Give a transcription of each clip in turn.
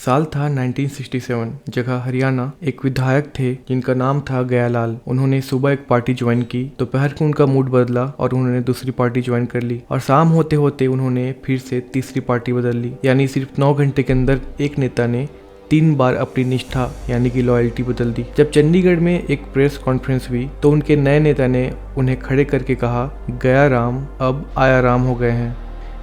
साल था 1967। जगह हरियाणा। एक विधायक थे जिनका नाम था गयालाल। उन्होंने सुबह एक पार्टी ज्वाइन की, दोपहर को उनका मूड बदला और उन्होंने दूसरी पार्टी ज्वाइन कर ली और शाम होते होते उन्होंने फिर से तीसरी पार्टी बदल ली। यानी सिर्फ 9 घंटे के अंदर एक नेता ने 3 बार अपनी निष्ठा यानी कि लॉयल्टी बदल दी। जब चंडीगढ़ में एक प्रेस कॉन्फ्रेंस हुई तो उनके नए नेता ने उन्हें खड़े करके कहा, गया राम अब आया राम हो गए हैं।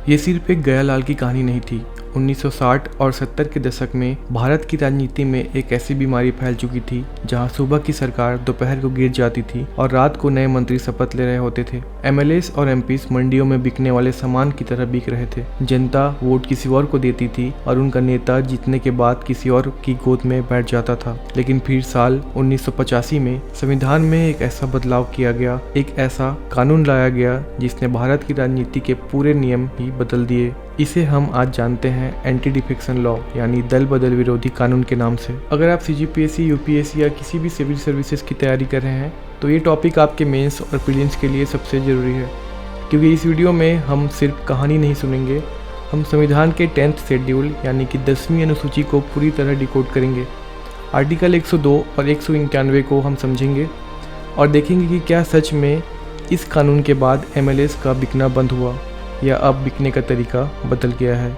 ये सिर्फ एक गयालाल की कहानी नहीं थी। 1960 और 70 के दशक में भारत की राजनीति में एक ऐसी बीमारी फैल चुकी थी जहां सुबह की सरकार दोपहर को गिर जाती थी और रात को नए मंत्री शपथ ले रहे होते थे। एमएलएस और एमपीस मंडियों में बिकने वाले सामान की तरह बिक रहे थे। जनता वोट किसी और को देती थी और उनका नेता जीतने के बाद किसी और की गोद में बैठ जाता था। लेकिन फिर साल 1985 में संविधान में एक ऐसा बदलाव किया गया, एक ऐसा कानून लाया गया जिसने भारत की राजनीति के पूरे नियम ही बदल दिए। इसे हम आज जानते हैं एंटी डिफेक्शन लॉ यानी दल बदल विरोधी कानून के नाम से। अगर आप सीजीपीएससी, यूपीएससी या किसी भी सिविल सर्विसेज की तैयारी कर रहे हैं तो ये टॉपिक आपके मेंस और प्रीलिम्स के लिए सबसे ज़रूरी है, क्योंकि इस वीडियो में हम सिर्फ कहानी नहीं सुनेंगे, हम संविधान के 10th शेड्यूल यानी कि 10वीं अनुसूची को पूरी तरह डिकोड करेंगे। आर्टिकल 102 और 191 को हम समझेंगे और देखेंगे कि क्या सच में इस कानून के बाद एमएलएस का बिकना बंद हुआ या अब बिकने का तरीका बदल गया है।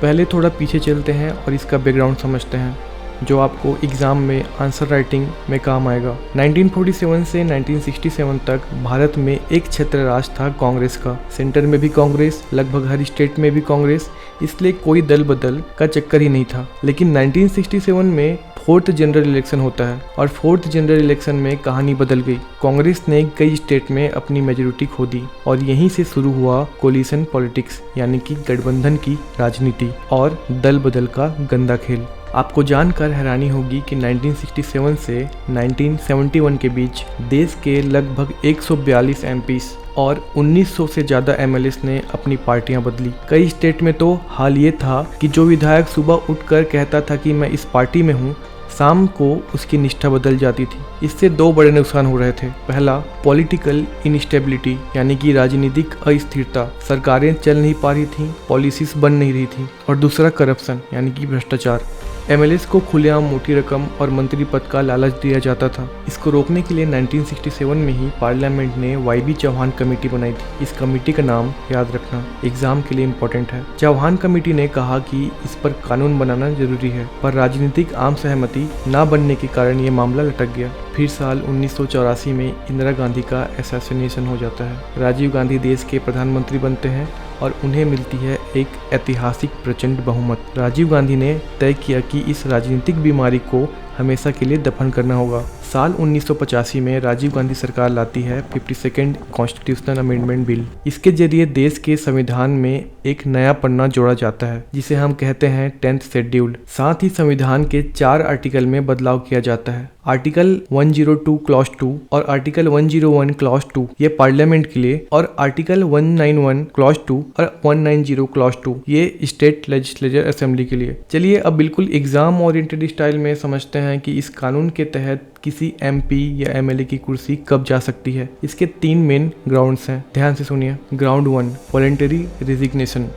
पहले थोड़ा पीछे चलते हैं और इसका बैकग्राउंड समझते हैं जो आपको एग्ज़ाम में आंसर राइटिंग में काम आएगा। 1947 से 1967 तक भारत में एक क्षेत्र राज था कांग्रेस का। सेंटर में भी कांग्रेस, लगभग हर स्टेट में भी कांग्रेस, इसलिए कोई दल बदल का चक्कर ही नहीं था। लेकिन 1967 में 4th जनरल इलेक्शन होता है और 4th जनरल इलेक्शन में कहानी बदल गई। कांग्रेस ने कई स्टेट में अपनी मेजोरिटी खो दी और यहीं से शुरू हुआ कोलिशन पॉलिटिक्स यानी कि गठबंधन की राजनीति और दल बदल का गंदा खेल। आपको जानकर हैरानी होगी कि 1967 से 1971 के बीच देश के लगभग 142 एमपीस और 1900 से ज़्यादा एमएलएस ने अपनी पार्टियां बदली। कई स्टेट में तो हाल ये था कि जो विधायक सुबह उठकर कहता था कि मैं इस पार्टी में हूँ, शाम को उसकी निष्ठा बदल जाती थी। इससे 2 बड़े नुकसान हो रहे थे। पहला, पॉलिटिकल इनस्टेबिलिटी यानी कि राजनीतिक अस्थिरता, सरकारें चल नहीं पा रही थीं, पॉलिसीज बन नहीं रही थी। और दूसरा, करप्शन यानी कि भ्रष्टाचार। एमएलएस को खुलेआम मोटी रकम और मंत्री पद का लालच दिया जाता था। इसको रोकने के लिए 1967 में ही पार्लियामेंट ने वाईबी चौहान कमेटी बनाई थी। इस कमेटी का नाम याद रखना, एग्जाम के लिए इम्पोर्टेंट है। चौहान कमेटी ने कहा कि इस पर कानून बनाना जरूरी है, पर राजनीतिक आम सहमति न बनने के कारण ये मामला लटक गया। फिर साल 1984 में इंदिरा गांधी का असैसिनेशन हो जाता है। राजीव गांधी देश के प्रधानमंत्री बनते हैं और उन्हें मिलती है एक ऐतिहासिक प्रचंड बहुमत। राजीव गांधी ने तय किया कि इस राजनीतिक बीमारी को हमेशा के लिए दफन करना होगा। साल 1985 में राजीव गांधी सरकार लाती है 52nd कॉन्स्टिट्यूशनल अमेंडमेंट बिल। इसके जरिए देश के संविधान में एक नया पन्ना जोड़ा जाता है जिसे हम कहते हैं 10th शेड्यूल। साथ ही संविधान के 4 आर्टिकल में बदलाव किया जाता है। आर्टिकल 102 क्लॉज 2 और आर्टिकल 101 क्लॉज 2 ये पार्लियामेंट के लिए, और आर्टिकल 191 क्लॉज 2 और 190 क्लॉज 2 ये स्टेट लेजिस्लेचर असेंबली के लिए। चलिए अब बिल्कुल एग्जाम ओरिएंटेड स्टाइल में समझते हैं कि इस कानून के तहत किसी एमपी या एमएलए की कुर्सी कब जा सकती है। इसके 3 मेन ग्राउंड्स हैं, ध्यान से सुनिए। ग्राउंड 1, वॉलंटरी रिजिग्नेशन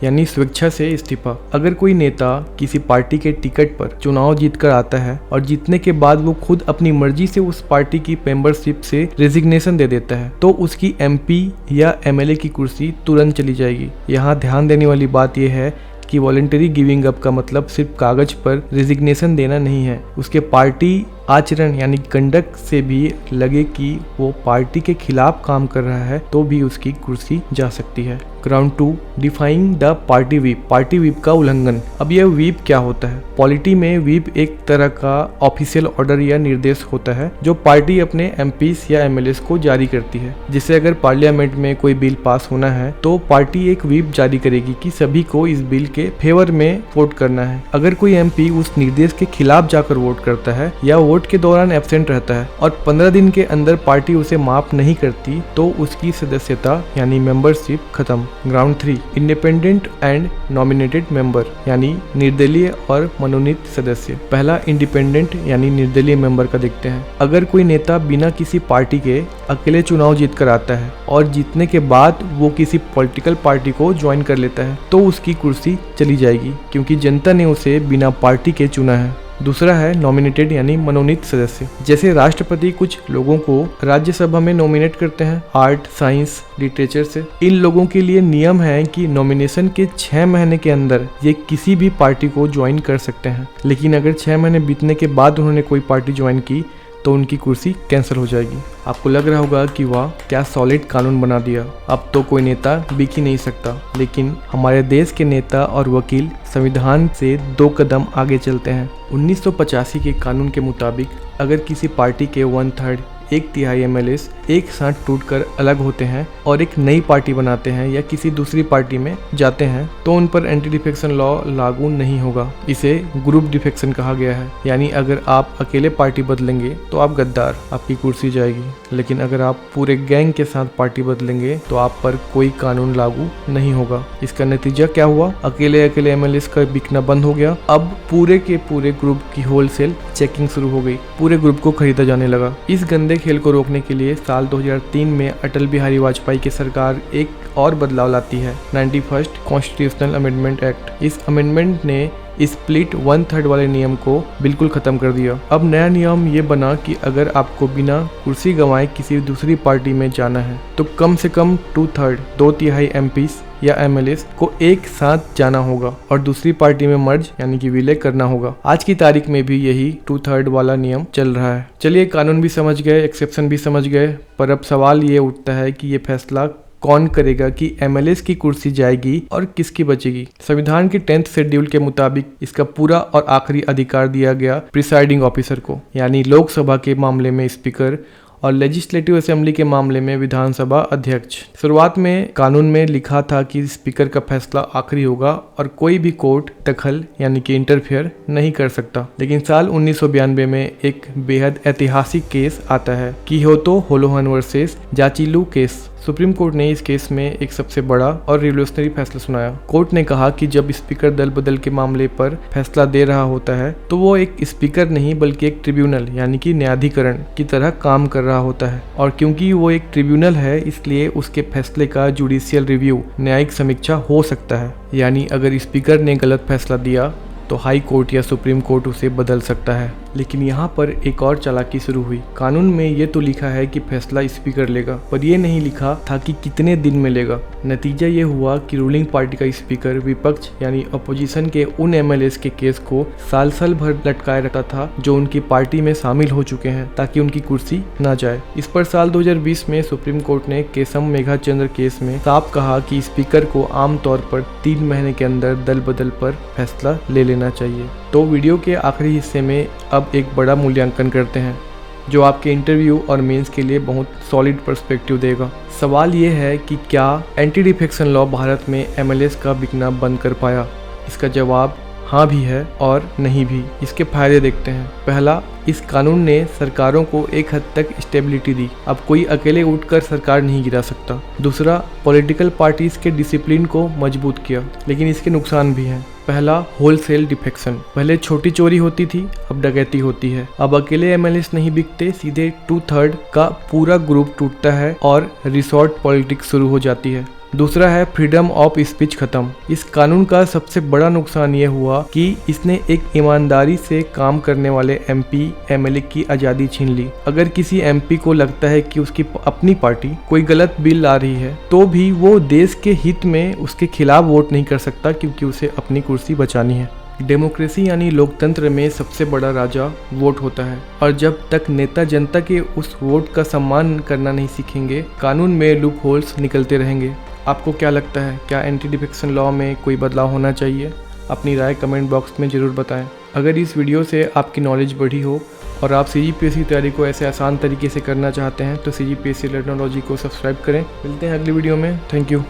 यानी स्वेच्छा से इस्तीफा। अगर कोई नेता किसी पार्टी के टिकट पर चुनाव जीतकर आता है और जीतने के बाद वो खुद अपनी मर्जी से उस पार्टी की मेंबरशिप से रेजिग्नेशन दे देता है तो उसकी एमपी या एमएलए की कुर्सी तुरंत चली जाएगी। यहाँ ध्यान देने वाली बात यह है कि वॉलंटरी गिविंग अप का मतलब सिर्फ कागज पर रेजिग्नेशन देना नहीं है, उसके पार्टी आचरण यानी कंडक्ट से भी लगे कि वो पार्टी के खिलाफ काम कर रहा है तो भी उसकी कुर्सी जा सकती है। Ground 2, defying the party whip, party whip का उल्लंघन। अब यह व्हिप क्या होता है? पॉलिटी में व्हिप एक तरह का ऑफिशियल ऑर्डर या निर्देश होता है जो पार्टी अपने एमपीस या एमएलएस को जारी करती है। जिससे अगर पार्लियामेंट में कोई बिल पास होना है तो पार्टी एक व्हिप जारी करेगी कि सभी को इस बिल के फेवर में वोट करना है। अगर कोई एमपी उस निर्देश के खिलाफ जाकर वोट करता है या वोट वोट के दौरान एब्सेंट रहता है और 15 दिन के अंदर पार्टी उसे माफ नहीं करती तो उसकी सदस्यता यानी मेंबरशिप खत्म। Ground 3 independent and nominated member यानी निर्दलीय और मनोनीत सदस्य। पहला इंडिपेंडेंट यानी निर्दलीय मेंबर का देखते हैं। अगर कोई नेता बिना किसी पार्टी के अकेले चुनाव जीत कर आता है और जीतने के बाद वो किसी पॉलिटिकल पार्टी को ज्वाइन कर लेता है तो उसकी कुर्सी चली जाएगी क्योंकि जनता ने उसे बिना पार्टी के चुना है। दूसरा है नॉमिनेटेड यानी मनोनीत सदस्य। जैसे राष्ट्रपति कुछ लोगों को राज्यसभा में नॉमिनेट करते हैं आर्ट, साइंस, लिटरेचर से। इन लोगों के लिए नियम है कि नॉमिनेशन के 6 महीने के अंदर ये किसी भी पार्टी को ज्वाइन कर सकते हैं, लेकिन अगर 6 महीने बीतने के बाद उन्होंने कोई पार्टी ज्वाइन की तो उनकी कुर्सी कैंसिल हो जाएगी। आपको लग रहा होगा कि वाह क्या सॉलिड कानून बना दिया, अब तो कोई नेता बिक ही नहीं सकता। लेकिन हमारे देश के नेता और वकील संविधान से 2 कदम आगे चलते हैं। 1985 के कानून के मुताबिक अगर किसी पार्टी के 1/3 1/3 MLAs एक साथ टूटकर अलग होते हैं और एक नई पार्टी बनाते हैं या किसी दूसरी पार्टी में जाते हैं तो उन पर एंटी डिफेक्शन लॉ लागू नहीं होगा। इसे ग्रुप डिफेक्शन कहा गया है, यानी अगर आप अकेले पार्टी बदलेंगे तो आप गद्दार, आपकी कुर्सी जाएगी। लेकिन अगर आप पूरे गैंग के साथ पार्टी बदलेंगे तो आप पर कोई कानून लागू नहीं होगा। इसका नतीजा क्या हुआ? अकेले MLAs का बिकना बंद हो गया। अब पूरे के पूरे ग्रुप की होलसेल चेकिंग शुरू हो गई, पूरे ग्रुप को खरीदा जाने लगा। इस गंदे खेल को रोकने के लिए साल 2003 में अटल बिहारी वाजपेयी की सरकार एक और बदलाव लाती है, 91st कॉन्स्टिट्यूशनल अमेंडमेंट एक्ट। इस अमेंडमेंट ने स्प्लिट 1/3 वाले नियम को बिल्कुल खत्म कर दिया। अब नया नियम ये बना कि अगर आपको बिना कुर्सी गंवाए किसी दूसरी पार्टी में जाना है तो कम से कम 2/3 2/3 MPs या MLAs को एक साथ जाना होगा और दूसरी पार्टी में मर्ज यानी कि विलय करना होगा। आज की तारीख में भी यही 2/3 वाला नियम चल रहा है। चलिए कानून भी समझ गए, एक्सेप्शन भी समझ गए, पर अब सवाल ये उठता है कि ये फैसला कौन करेगा कि MLAs की कुर्सी जाएगी और किसकी बचेगी। संविधान के 10th शेड्यूल के मुताबिक इसका पूरा और आखिरी अधिकार दिया गया प्रिसाइडिंग ऑफिसर को, यानी लोकसभा के मामले में स्पीकर और लेजिस्लेटिव असेंबली के मामले में विधानसभा अध्यक्ष। शुरुआत में कानून में लिखा था कि स्पीकर का फैसला आखिरी होगा और कोई भी कोर्ट दखल यानी कि इंटरफेयर नहीं कर सकता। लेकिन साल 1992 में एक बेहद ऐतिहासिक केस आता है, Kihoto Hollohan versus Zachillhu case. Supreme court ने इस केस में एक सबसे बड़ा और रिवोल्यूशनरी फैसला सुनाया। कोर्ट ने कहा कि जब स्पीकर दल बदल के मामले पर फैसला दे रहा होता है तो वो एक स्पीकर नहीं बल्कि एक ट्रिब्यूनल यानी कि न्यायाधिकरण की तरह काम कर रहा होता है, और क्योंकि वो एक ट्रिब्यूनल है इसलिए उसके फैसले का जुडिशियल रिव्यू न्यायिक समीक्षा हो सकता है। यानी अगर स्पीकर ने गलत फैसला दिया तो हाई कोर्ट या सुप्रीम कोर्ट उसे बदल सकता है। लेकिन यहाँ पर एक और चालाकी शुरू हुई। कानून में ये तो लिखा है कि फैसला स्पीकर लेगा, पर यह नहीं लिखा था कि कितने दिन में लेगा। नतीजा ये हुआ कि रूलिंग पार्टी का स्पीकर विपक्ष यानी अपोजिशन के उन MLAs के केस को साल भर लटकाए रखा था जो उनकी पार्टी में शामिल हो चुके हैं, ताकि उनकी कुर्सी ना जाए। इस पर साल 2020 में सुप्रीम कोर्ट ने केसम मेघाचंद्र केस में साफ कहा कि स्पीकर को आमतौर पर 3 महीने के अंदर दल बदल पर फैसला ले लेना चाहिए। तो वीडियो के आखिरी हिस्से में अब एक बड़ा मूल्यांकन करते हैं जो आपके इंटरव्यू और मेंस के लिए बहुत सॉलिड पर्सपेक्टिव देगा। सवाल ये है कि क्या एंटी डिफेक्शन लॉ भारत में MLAs का बिकना बंद कर पाया? इसका जवाब हाँ भी है और नहीं भी। इसके फायदे देखते हैं। पहला, इस कानून ने सरकारों को एक हद तक स्टेबिलिटी दी। अब कोई अकेले उठकर सरकार नहीं गिरा सकता। दूसरा, पॉलिटिकल पार्टीज के डिसिप्लिन को मजबूत किया। लेकिन इसके नुकसान भी हैं। पहला, होलसेल डिफेक्शन। पहले छोटी चोरी होती थी, अब डकैती होती है। अब अकेले MLAs नहीं बिकते, सीधे 2/3 का पूरा ग्रुप टूटता है और रिसोर्ट पॉलिटिक्स शुरू हो जाती है। दूसरा है फ्रीडम ऑफ स्पीच खत्म। इस कानून का सबसे बड़ा नुकसान ये हुआ कि इसने एक ईमानदारी से काम करने वाले MP MLA की आज़ादी छीन ली। अगर किसी MP को लगता है कि उसकी अपनी पार्टी कोई गलत बिल ला रही है तो भी वो देश के हित में उसके खिलाफ वोट नहीं कर सकता, क्योंकि उसे अपनी कुर्सी बचानी है। डेमोक्रेसी यानी लोकतंत्र में सबसे बड़ा राजा वोट होता है, और जब तक नेता जनता के उस वोट का सम्मान करना नहीं सीखेंगे, कानून में लूप होल्स निकलते रहेंगे। आपको क्या लगता है, क्या एंटी डिफेक्शन लॉ में कोई बदलाव होना चाहिए? अपनी राय कमेंट बॉक्स में ज़रूर बताएं। अगर इस वीडियो से आपकी नॉलेज बढ़ी हो और आप CGPSC की तैयारी को ऐसे आसान तरीके से करना चाहते हैं तो CGPSC लर्नोलॉजी को सब्सक्राइब करें। मिलते हैं अगली वीडियो में। Thank you.